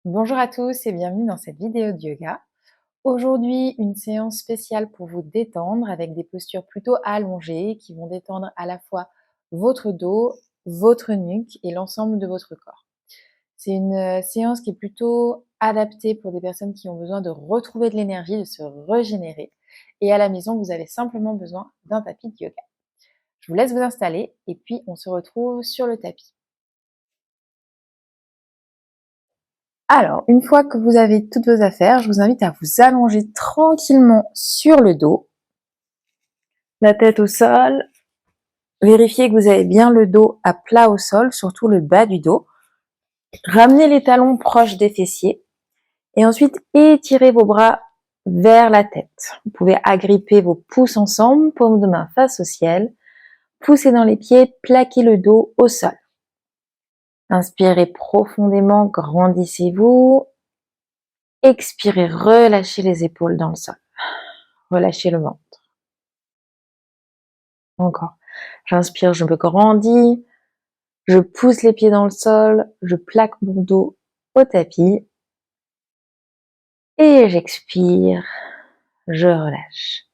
Bonjour à tous et bienvenue dans cette vidéo de yoga. Aujourd'hui, une séance spéciale pour vous détendre avec des postures plutôt allongées qui vont détendre à la fois votre dos, votre nuque et l'ensemble de votre corps. C'est une séance qui est plutôt adaptée pour des personnes qui ont besoin de retrouver de l'énergie, de se régénérer. Et à la maison, vous avez simplement besoin d'un tapis de yoga. Je vous laisse vous installer et puis on se retrouve sur le tapis. Alors, une fois que vous avez toutes vos affaires, je vous invite à vous allonger tranquillement sur le dos, la tête au sol. Vérifiez que vous avez bien le dos à plat au sol, surtout le bas du dos. Ramenez les talons proches des fessiers et ensuite étirez vos bras vers la tête. Vous pouvez agripper vos pouces ensemble, paume de main face au ciel. Poussez dans les pieds, plaquez le dos au sol. Inspirez profondément, grandissez-vous. Expirez, relâchez les épaules dans le sol. Relâchez le ventre. Encore. J'inspire, je me grandis. Je pousse les pieds dans le sol. Je plaque mon dos au tapis. Et j'expire. Je relâche.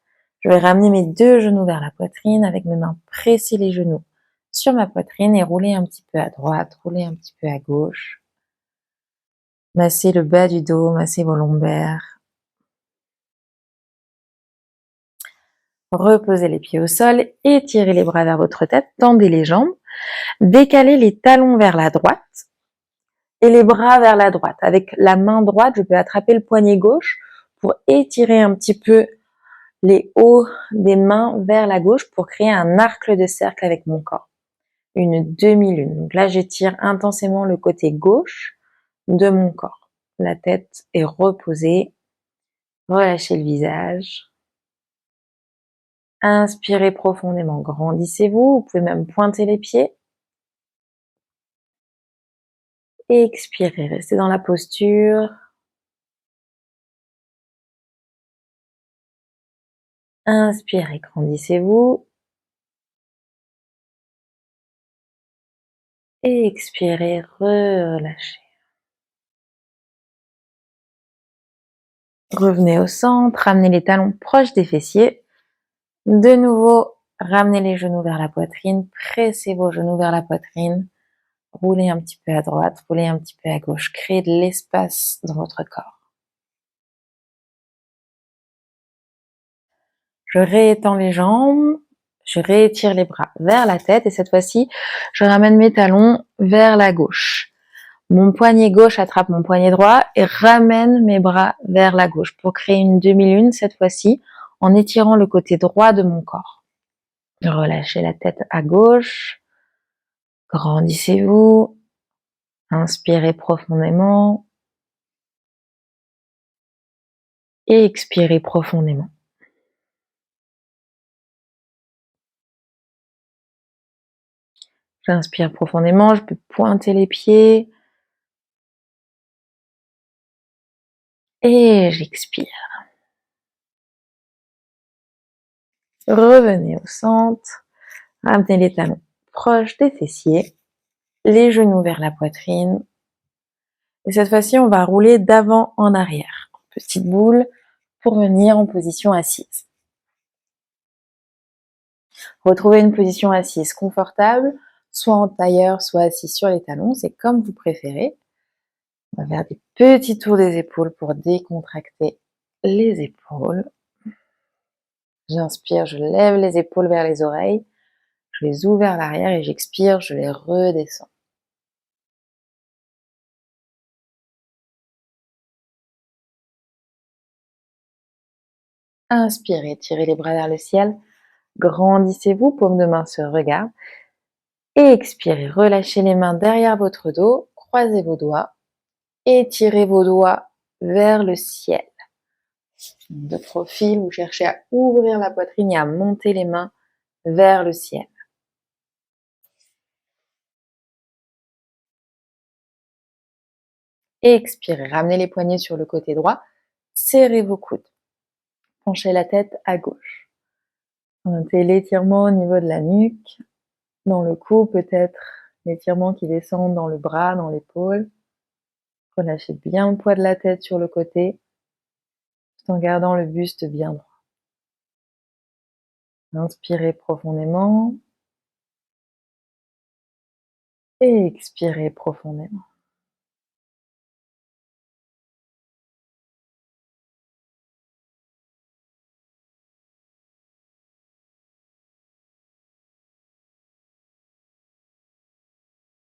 Je vais ramener mes deux genoux vers la poitrine avec mes mains presser les genoux sur ma poitrine et rouler un petit peu à droite, rouler un petit peu à gauche. Massez le bas du dos, massez vos lombaires. Reposez les pieds au sol, étirez les bras vers votre tête, tendez les jambes, décalez les talons vers la droite et les bras vers la droite. Avec la main droite, je peux attraper le poignet gauche pour étirer un petit peu les hauts des mains vers la gauche pour créer un arc de cercle avec mon corps. Une demi-lune. Donc là, j'étire intensément le côté gauche de mon corps. La tête est reposée. Relâchez le visage. Inspirez profondément, grandissez-vous. Vous pouvez même pointer les pieds. Expirez, restez dans la posture. Inspirez, grandissez-vous. Et expirez, relâchez. Revenez au centre, ramenez les talons proches des fessiers. De nouveau, ramenez les genoux vers la poitrine, pressez vos genoux vers la poitrine. Roulez un petit peu à droite, roulez un petit peu à gauche. Créez de l'espace dans votre corps. Je réétends les jambes, je réétire les bras vers la tête et cette fois-ci, je ramène mes talons vers la gauche. Mon poignet gauche attrape mon poignet droit et ramène mes bras vers la gauche pour créer une demi-lune cette fois-ci en étirant le côté droit de mon corps. Relâchez la tête à gauche, grandissez-vous, inspirez profondément et expirez profondément. J'inspire profondément, je peux pointer les pieds et j'expire. Revenez au centre, ramenez les talons proches des fessiers, les genoux vers la poitrine. Et cette fois-ci, on va rouler d'avant en arrière. Petite boule pour venir en position assise. Retrouvez une position assise confortable, soit en tailleur, soit assis sur les talons, c'est comme vous préférez. On va faire des petits tours des épaules pour décontracter les épaules. J'inspire, je lève les épaules vers les oreilles, je les ouvre vers l'arrière et j'expire, je les redescends. Inspirez, tirez les bras vers le ciel, grandissez-vous, paume de main se regarde. Et expirez, relâchez les mains derrière votre dos, croisez vos doigts, étirez vos doigts vers le ciel. De profil, vous cherchez à ouvrir la poitrine et à monter les mains vers le ciel. Et expirez, ramenez les poignets sur le côté droit, serrez vos coudes. Penchez la tête à gauche. Sentez l'étirement au niveau de la nuque, dans le cou peut-être, l'étirement qui descend dans le bras, dans l'épaule. Relâchez bien le poids de la tête sur le côté, tout en gardant le buste bien droit. Inspirez profondément et expirez profondément.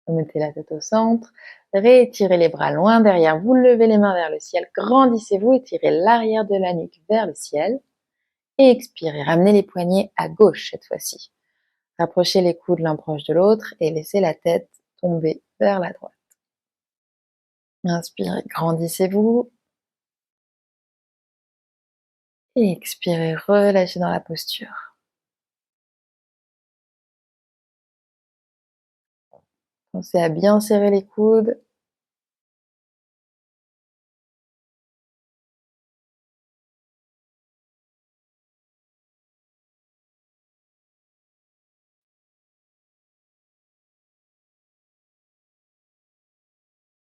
Remettez la tête au centre, réétirez les bras loin derrière vous, levez les mains vers le ciel, grandissez-vous, étirez l'arrière de la nuque vers le ciel et expirez, ramenez les poignets à gauche cette fois-ci. Rapprochez les coudes l'un proche de l'autre et laissez la tête tomber vers la droite. Inspirez, grandissez-vous et expirez, relâchez dans la posture. Pensez à bien serrer les coudes.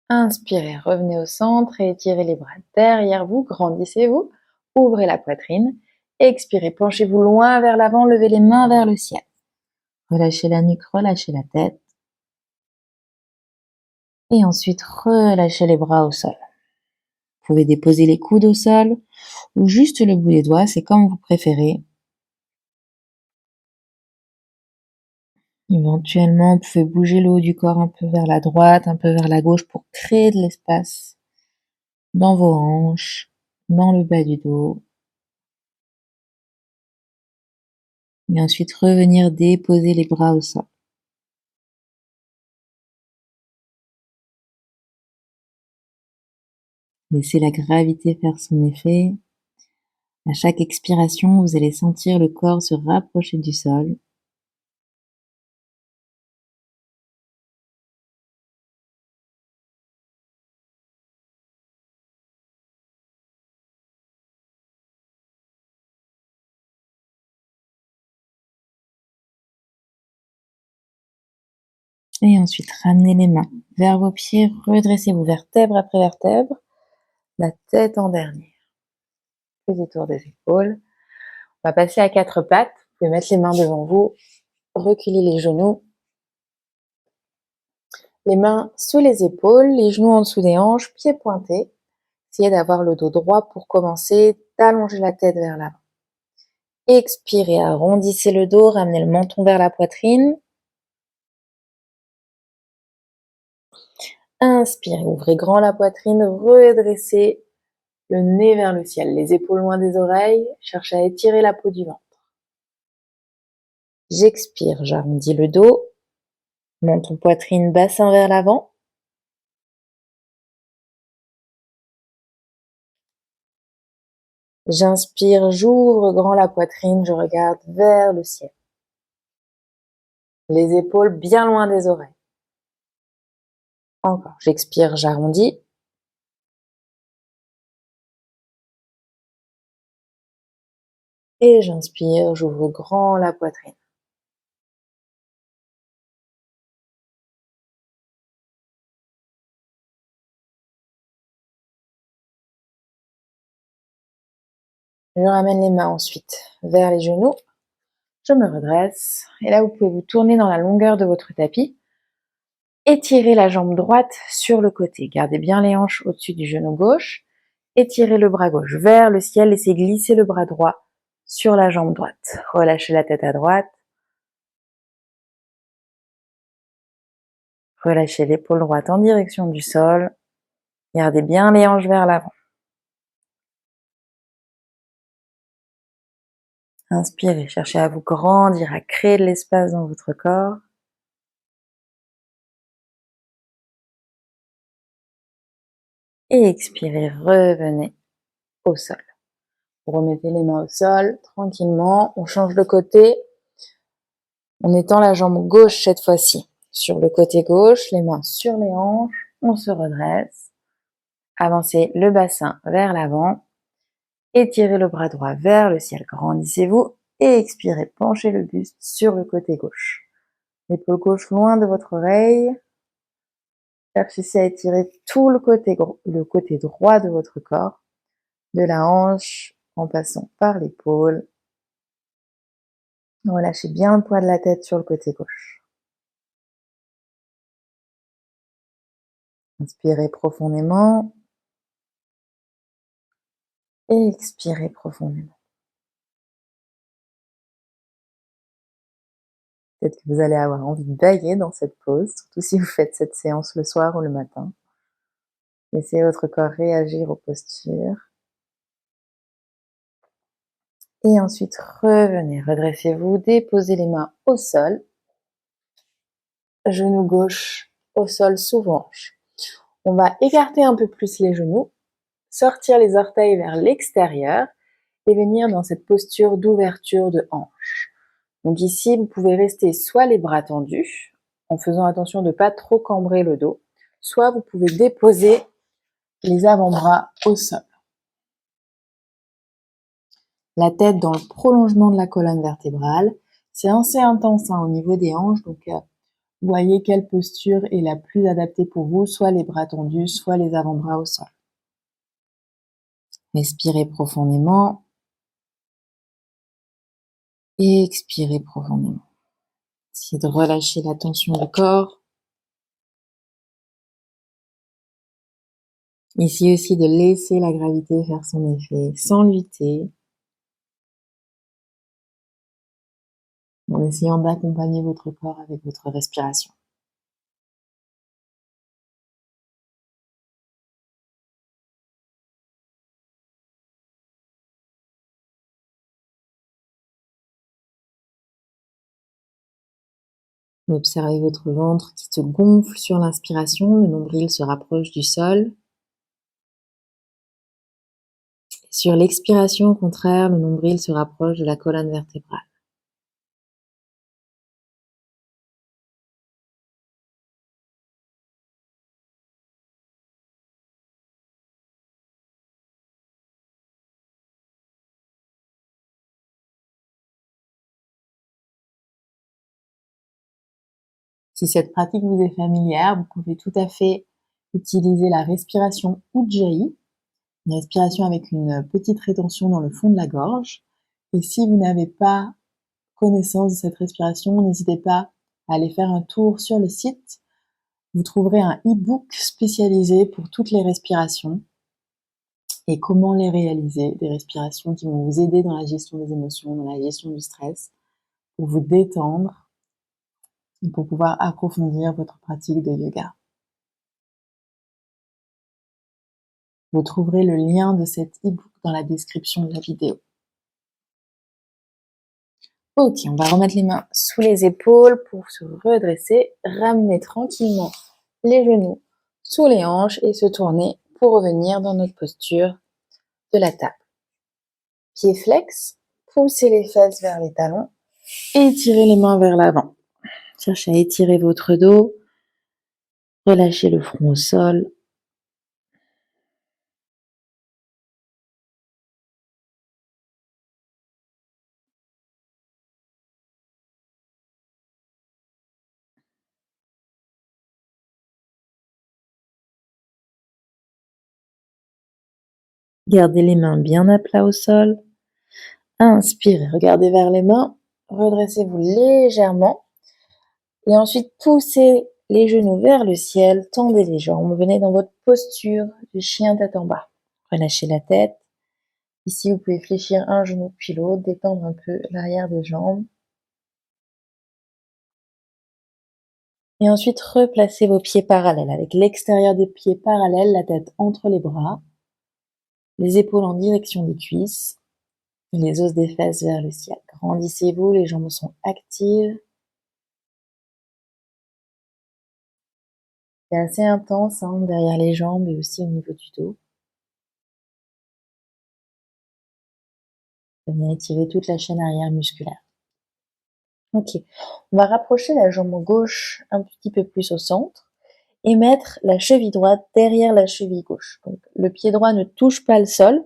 Inspirez, revenez au centre et étirez les bras derrière vous, grandissez-vous, ouvrez la poitrine, expirez, penchez-vous loin vers l'avant, levez les mains vers le ciel. Relâchez la nuque, relâchez la tête. Et ensuite, relâchez les bras au sol. Vous pouvez déposer les coudes au sol ou juste le bout des doigts, c'est comme vous préférez. Éventuellement, vous pouvez bouger le haut du corps un peu vers la droite, un peu vers la gauche pour créer de l'espace dans vos hanches, dans le bas du dos. Et ensuite, revenir déposer les bras au sol. Laissez la gravité faire son effet. À chaque expiration, vous allez sentir le corps se rapprocher du sol. Et ensuite, ramenez les mains vers vos pieds, redressez-vous vertèbre après vertèbre, la tête en dernier. Petit tour des épaules. On va passer à quatre pattes. Vous pouvez mettre les mains devant vous, reculer les genoux. Les mains sous les épaules, les genoux en dessous des hanches, pieds pointés. Essayez d'avoir le dos droit pour commencer, d'allonger la tête vers l'avant. Expirez, arrondissez le dos, ramenez le menton vers la poitrine. Inspirez, ouvrez grand la poitrine, redressez le nez vers le ciel, les épaules loin des oreilles, cherchez à étirer la peau du ventre. J'expire, j'arrondis le dos, menton, poitrine, bassin vers l'avant. J'inspire, j'ouvre grand la poitrine, je regarde vers le ciel. Les épaules bien loin des oreilles. Encore, j'expire, j'arrondis. Et j'inspire, j'ouvre grand la poitrine. Je ramène les mains ensuite vers les genoux. Je me redresse. Et là, vous pouvez vous tourner dans la longueur de votre tapis. Étirez la jambe droite sur le côté. Gardez bien les hanches au-dessus du genou gauche. Étirez le bras gauche vers le ciel. Laissez glisser le bras droit sur la jambe droite. Relâchez la tête à droite. Relâchez l'épaule droite en direction du sol. Gardez bien les hanches vers l'avant. Inspirez, cherchez à vous grandir, à créer de l'espace dans votre corps. Et expirez, revenez au sol. Vous remettez les mains au sol, tranquillement. On change de côté. On étend la jambe gauche cette fois-ci. Sur le côté gauche, les mains sur les hanches. On se redresse. Avancez le bassin vers l'avant. Étirez le bras droit vers le ciel. Grandissez-vous. Et expirez, penchez le buste sur le côté gauche. L'épaule gauche loin de votre oreille. Cherchez à étirer tout le côté droit de votre corps, de la hanche en passant par l'épaule. Relâchez bien le poids de la tête sur le côté gauche. Inspirez profondément et expirez profondément. Peut-être que vous allez avoir envie de bailler dans cette pause, surtout si vous faites cette séance le soir ou le matin. Laissez votre corps réagir aux postures. Et ensuite, revenez, redressez-vous, déposez les mains au sol. Genou gauche au sol sous vos hanches. On va écarter un peu plus les genoux, sortir les orteils vers l'extérieur et venir dans cette posture d'ouverture de hanche. Donc ici, vous pouvez rester soit les bras tendus, en faisant attention de ne pas trop cambrer le dos, soit vous pouvez déposer les avant-bras au sol. La tête dans le prolongement de la colonne vertébrale. C'est assez intense au niveau des hanches, donc voyez quelle posture est la plus adaptée pour vous, soit les bras tendus, soit les avant-bras au sol. Respirez profondément et expirez profondément. Essayez de relâcher la tension du corps. Essayez aussi de laisser la gravité faire son effet sans lutter, en essayant d'accompagner votre corps avec votre respiration. Observez votre ventre qui se gonfle sur l'inspiration, le nombril se rapproche du sol. Sur l'expiration, au contraire, le nombril se rapproche de la colonne vertébrale. Si cette pratique vous est familière, vous pouvez tout à fait utiliser la respiration Ujjayi, une respiration avec une petite rétention dans le fond de la gorge. Et si vous n'avez pas connaissance de cette respiration, n'hésitez pas à aller faire un tour sur le site. Vous trouverez un e-book spécialisé pour toutes les respirations et comment les réaliser, des respirations qui vont vous aider dans la gestion des émotions, dans la gestion du stress, pour vous détendre et pour pouvoir approfondir votre pratique de yoga. Vous trouverez le lien de cet e-book dans la description de la vidéo. Ok, on va remettre les mains sous les épaules pour se redresser, ramener tranquillement les genoux sous les hanches et se tourner pour revenir dans notre posture de la table. Pieds flex, poussez les fesses vers les talons et étirez les mains vers l'avant. Cherchez à étirer votre dos, relâchez le front au sol. Gardez les mains bien à plat au sol. Inspirez, regardez vers les mains, redressez-vous légèrement et ensuite poussez les genoux vers le ciel, tendez les jambes, venez dans votre posture de chien tête en bas. Relâchez la tête. Ici, vous pouvez fléchir un genou puis l'autre, détendre un peu l'arrière des jambes. Et ensuite, replacez vos pieds parallèles, avec l'extérieur des pieds parallèles, la tête entre les bras, les épaules en direction des cuisses, les os des fesses vers le ciel. Grandissez-vous, les jambes sont actives. C'est assez intense derrière les jambes et aussi au niveau du dos. Ça vient étirer toute la chaîne arrière musculaire. Ok, on va rapprocher la jambe gauche un petit peu plus au centre et mettre la cheville droite derrière la cheville gauche. Donc, le pied droit ne touche pas le sol.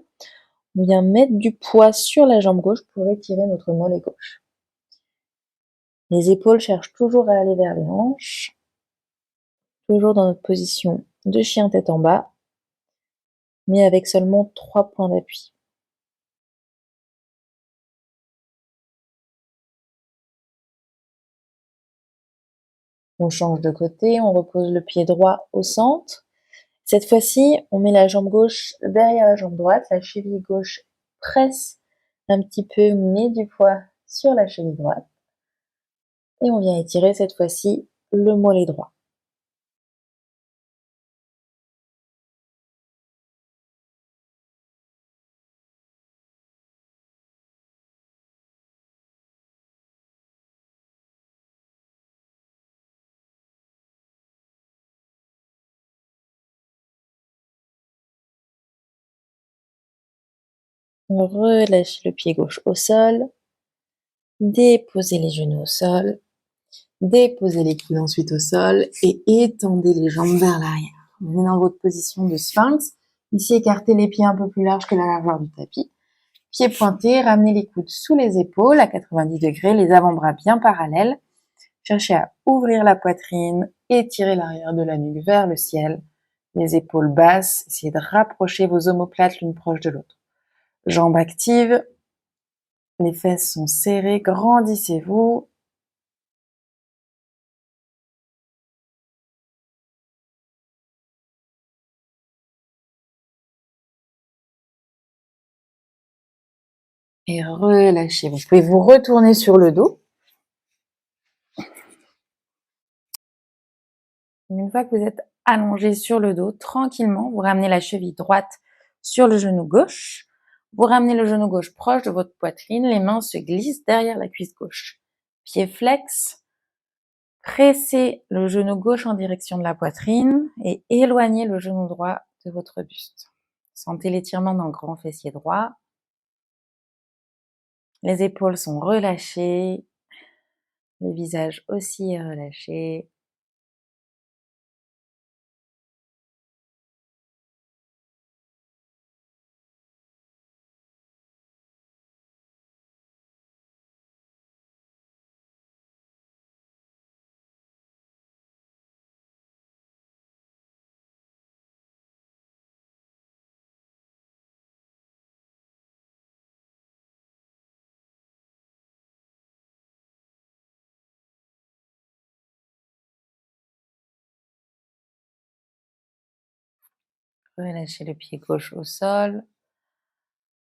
On vient mettre du poids sur la jambe gauche pour étirer notre mollet gauche. Les épaules cherchent toujours à aller vers les hanches. Toujours dans notre position de chien tête en bas, mais avec seulement 3 points d'appui. On change de côté, on repose le pied droit au centre. Cette fois-ci, on met la jambe gauche derrière la jambe droite, la cheville gauche presse un petit peu, met du poids sur la cheville droite. Et on vient étirer cette fois-ci le mollet droit. On relâche le pied gauche au sol, déposez les genoux au sol, déposez les coudes ensuite au sol et étendez les jambes vers l'arrière. Venez dans votre position de sphinx. Ici, écartez les pieds un peu plus larges que la largeur du tapis. Pieds pointés, ramenez les coudes sous les épaules à 90 degrés, les avant-bras bien parallèles. Cherchez à ouvrir la poitrine, étirer l'arrière de la nuque vers le ciel, les épaules basses, essayez de rapprocher vos omoplates l'une proche de l'autre. Jambes actives, les fesses sont serrées, grandissez-vous. Et relâchez. Vous pouvez vous retourner sur le dos. Une fois que vous êtes allongé sur le dos, tranquillement, vous ramenez la cheville droite sur le genou gauche. Vous ramenez le genou gauche proche de votre poitrine. Les mains se glissent derrière la cuisse gauche. Pied flex. Pressez le genou gauche en direction de la poitrine et éloignez le genou droit de votre buste. Sentez l'étirement dans le grand fessier droit. Les épaules sont relâchées. Le visage aussi est relâché. Relâchez le pied gauche au sol.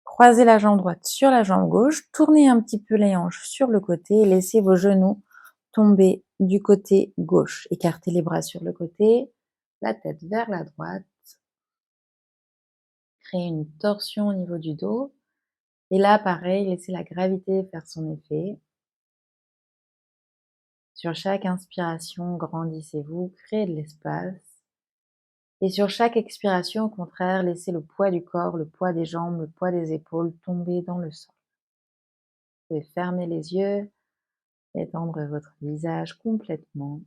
Croisez la jambe droite sur la jambe gauche. Tournez un petit peu les hanches sur le côté et laissez vos genoux tomber du côté gauche. Écartez les bras sur le côté, la tête vers la droite. Créez une torsion au niveau du dos. Et là, pareil, laissez la gravité faire son effet. Sur chaque inspiration, grandissez-vous, créez de l'espace. Et sur chaque expiration, au contraire, laissez le poids du corps, le poids des jambes, le poids des épaules tomber dans le sol. Vous pouvez fermer les yeux, étendre votre visage complètement.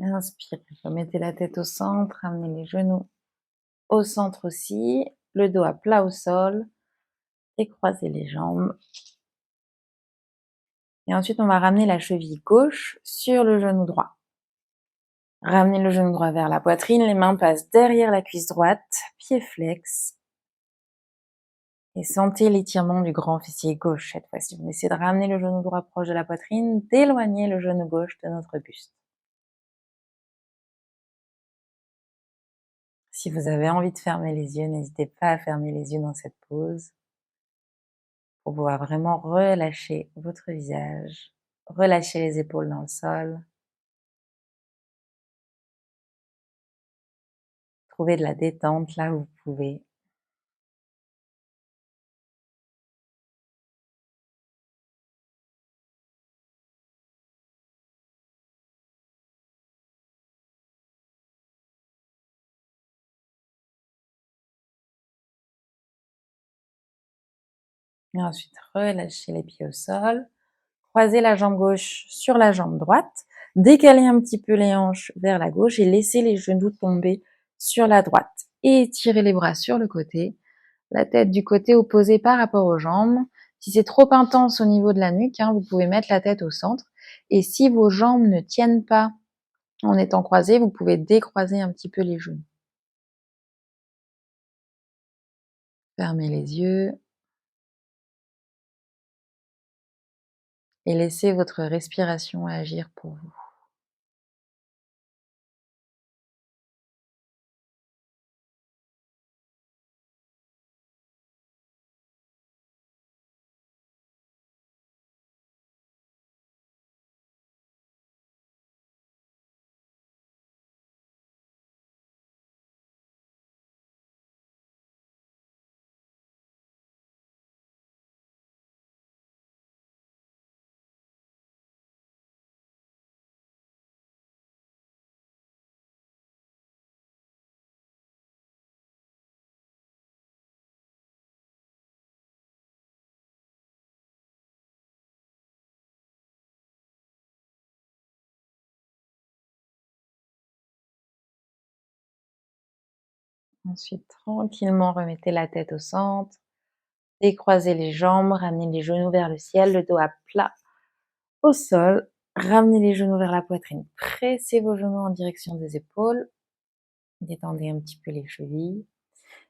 Inspirez, remettez la tête au centre, ramenez les genoux au centre aussi, le dos à plat au sol et croisez les jambes. Et ensuite, on va ramener la cheville gauche sur le genou droit. Ramenez le genou droit vers la poitrine, les mains passent derrière la cuisse droite, pied flex. Et sentez l'étirement du grand fessier gauche cette fois-ci. On essaie de ramener le genou droit proche de la poitrine, d'éloigner le genou gauche de notre buste. Si vous avez envie de fermer les yeux, n'hésitez pas à fermer les yeux dans cette pose. pour pouvoir vraiment relâcher votre visage, relâcher les épaules dans le sol, trouver de la détente là où vous pouvez. Et ensuite, relâchez les pieds au sol. Croisez la jambe gauche sur la jambe droite. Décalez un petit peu les hanches vers la gauche et laissez les genoux tomber sur la droite. Et étirez les bras sur le côté. La tête du côté opposé par rapport aux jambes. Si c'est trop intense au niveau de la nuque, vous pouvez mettre la tête au centre. Et si vos jambes ne tiennent pas en étant croisées, vous pouvez décroiser un petit peu les genoux. Fermez les yeux et laissez votre respiration agir pour vous. Ensuite, tranquillement, remettez la tête au centre. Décroisez les jambes, ramenez les genoux vers le ciel, le dos à plat au sol. Ramenez les genoux vers la poitrine. Pressez vos genoux en direction des épaules. Détendez un petit peu les chevilles.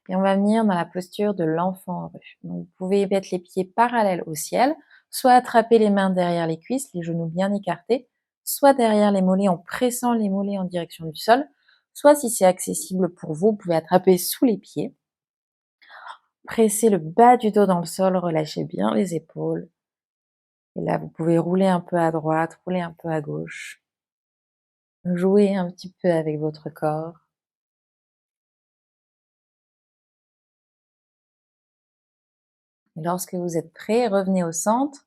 Et on va venir dans la posture de l'enfant heureux. Donc, vous pouvez mettre les pieds parallèles au ciel, soit attraper les mains derrière les cuisses, les genoux bien écartés, soit derrière les mollets en pressant les mollets en direction du sol, soit si c'est accessible pour vous, vous pouvez attraper sous les pieds. Pressez le bas du dos dans le sol, relâchez bien les épaules. Et là, vous pouvez rouler un peu à droite, rouler un peu à gauche. Jouer un petit peu avec votre corps. Et lorsque vous êtes prêt, revenez au centre,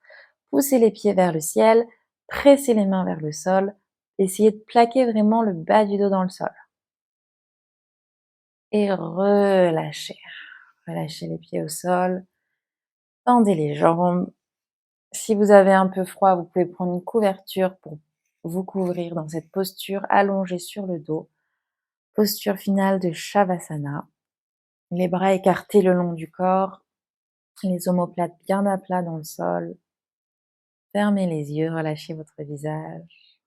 poussez les pieds vers le ciel, pressez les mains vers le sol, essayez de plaquer vraiment le bas du dos dans le sol. Et relâchez. Relâchez les pieds au sol, tendez les jambes. Si vous avez un peu froid, vous pouvez prendre une couverture pour vous couvrir dans cette posture allongée sur le dos. Posture finale de Shavasana. Les bras écartés le long du corps, les omoplates bien à plat dans le sol. Fermez les yeux, relâchez votre visage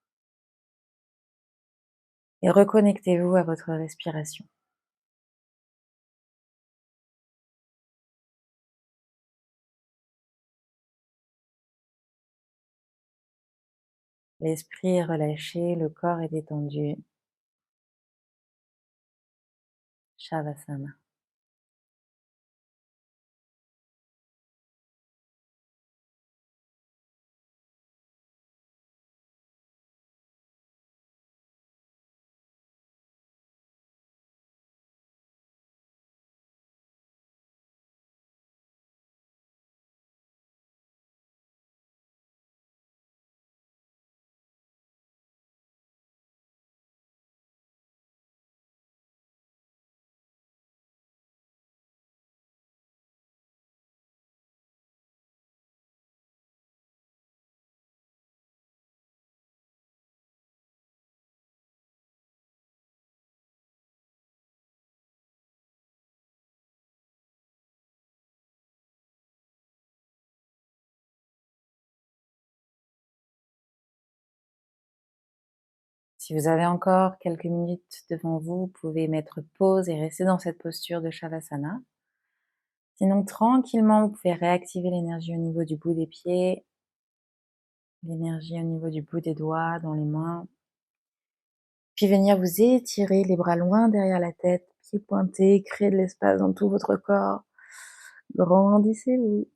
et reconnectez-vous à votre respiration. L'esprit est relâché, le corps est détendu. Shavasana. Si vous avez encore quelques minutes devant vous, vous pouvez mettre pause et rester dans cette posture de Shavasana. Sinon, tranquillement, vous pouvez réactiver l'énergie au niveau du bout des pieds, l'énergie au niveau du bout des doigts, dans les mains. Puis venir vous étirer les bras loin derrière la tête, pieds pointés, créer de l'espace dans tout votre corps. Grandissez-vous.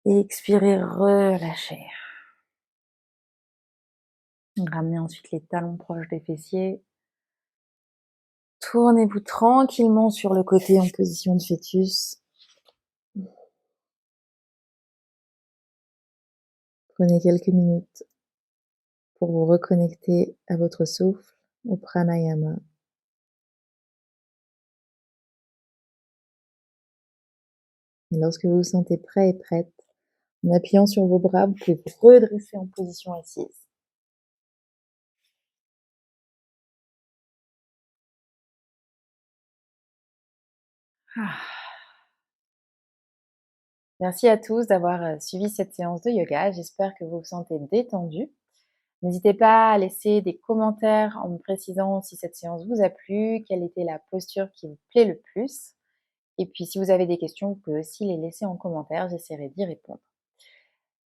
Et expirez, relâchez. Ramenez ensuite les talons proches des fessiers. Tournez-vous tranquillement sur le côté en position de fœtus. Prenez quelques minutes pour vous reconnecter à votre souffle, au pranayama. Et lorsque vous vous sentez prêt et prête, en appuyant sur vos bras, vous pouvez vous redresser en position assise. Ah. Merci à tous d'avoir suivi cette séance de yoga. J'espère que vous vous sentez détendu. N'hésitez pas à laisser des commentaires en me précisant si cette séance vous a plu, quelle était la posture qui vous plaît le plus. Et puis si vous avez des questions, vous pouvez aussi les laisser en commentaire, j'essaierai d'y répondre.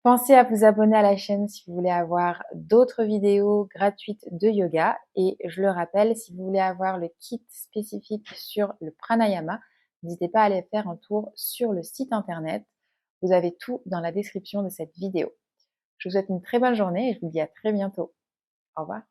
Pensez à vous abonner à la chaîne si vous voulez avoir d'autres vidéos gratuites de yoga. Et je le rappelle, si vous voulez avoir le kit spécifique sur le pranayama, n'hésitez pas à aller faire un tour sur le site internet. Vous avez tout dans la description de cette vidéo. Je vous souhaite une très bonne journée et je vous dis à très bientôt. Au revoir.